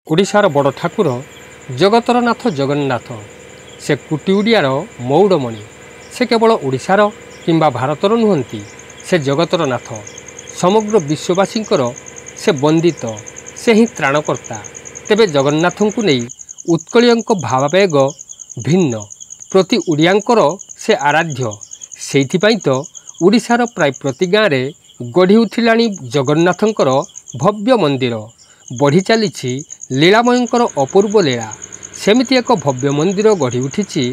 ओडिशार बड़ ठाकुर जगतर नाथ जगन्नाथ से कोटी ओडियार मौड़मणि से केवल ओडिशार किंबा भारतर नुहंती से जगतर नाथ समग्र विश्ववासी से वंदित से ही त्राणकर्ता। तेबे जगन्नाथ को नहीं उत्कलियंक भावावेग भिन्न प्रति ओडियांकर से आराध्य सेइथिपाई तो ओडिशार प्राय प्रति गाँव में गढ़ी उठिलाणी जगन्नाथंकर भव्य मंदिर बढ़ी चली लीलामयंकर अपूर्व लीला। सेमिति एक भव्य मंदिर गढ़ी उठी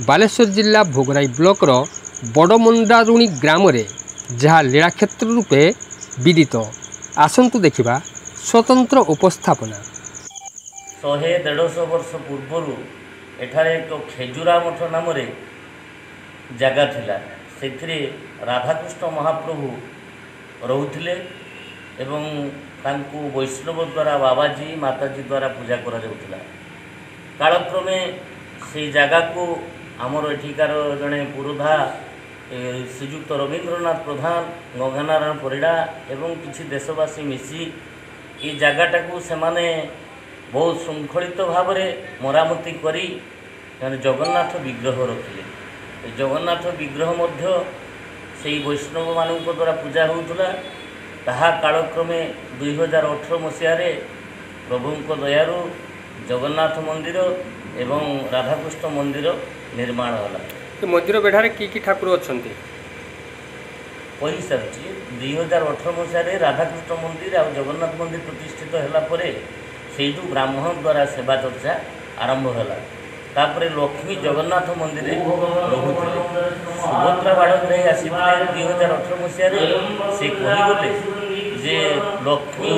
बालेश्वर जिला भोगराई ब्लॉकर बड़मंडारुणी ग्राम रे जहाँ लीलाक्षेत्र रूपे विदित। आसंतु देखिबा स्वतंत्र उपस्थापना। 100-150 वर्ष पूर्व एठारे एक खेजुरा मठ नाम जगह थिला। से राधाकृष्ण महाप्रभु रोहुथिले एवं तांकु वैष्णव द्वारा बाबाजी माताजी द्वारा पूजा करा जाउथिला। कालक्रमे से जगह को आमर एठिकार जड़े पुरोधा श्रीजुक्त रवींद्रनाथ प्रधान गंगानारायण परिड़ा एवं किसी देशवासी मिसी ये जगहटा को सेमाने बहुत श्रृंखलित भाव में मरामती करी जगन्नाथ विग्रह रखिले। जगन्नाथ विग्रह मध्य से वैष्णव मानक द्वारा पूजा होउथला। ताहा कालक्रमे 2018 मसीह प्रभुंक दयारू जगन्नाथ मंदिर एवं राधाकृष्ण मंदिर निर्माण होला। मंदिर बेढ़ारे की ठाकुर अछंती कही सारी 2018 मसीह राधाकृष्ण मंदिर और जगन्नाथ मंदिर प्रतिष्ठित होला परे सेठू ब्राह्मण द्वारा सेवा चर्चा आरंभ होला। तापरे लक्ष्मी जगन्नाथ मंदिर रहुथिले। सुभद्रा बाड़े आसिले 2018 मसीह से कहीगले जे लक्ष्मी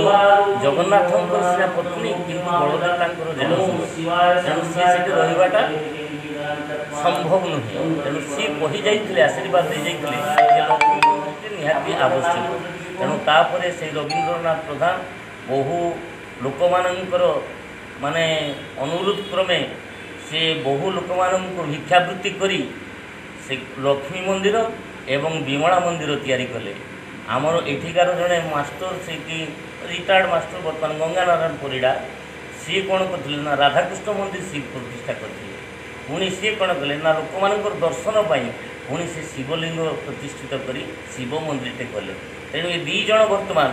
जगन्नाथ सीना पत्नी किंतु बड़देवता तेणु सी रहीबाटा संभव नुहे। तेणु सी कही जाइए आशीर्वाद दे जाइए लक्ष्मी निहाती आवश्यक। तेणु तापर से रवींद्रनाथ प्रधान बहु लोक माने अनुरोध क्रमे से बहु लोक भिक्षावृत्ति करी से लक्ष्मी मंदिर एवं विमला मंदिर तैयारी कले। आमर एठिकार जड़े मास्टर से कि रिटायर्ड मास्टर बर्तमान गंगानारायण परिड़ा सी कौन करते ना राधाकृष्ण मंदिर सी प्रतिष्ठा करते पुणी सी कौन कले ना लोक मान दर्शन पाई पुणी से शिवलिंग प्रतिष्ठित करी शिव मंदिर कले। तेणु ये 2 जन बर्तमान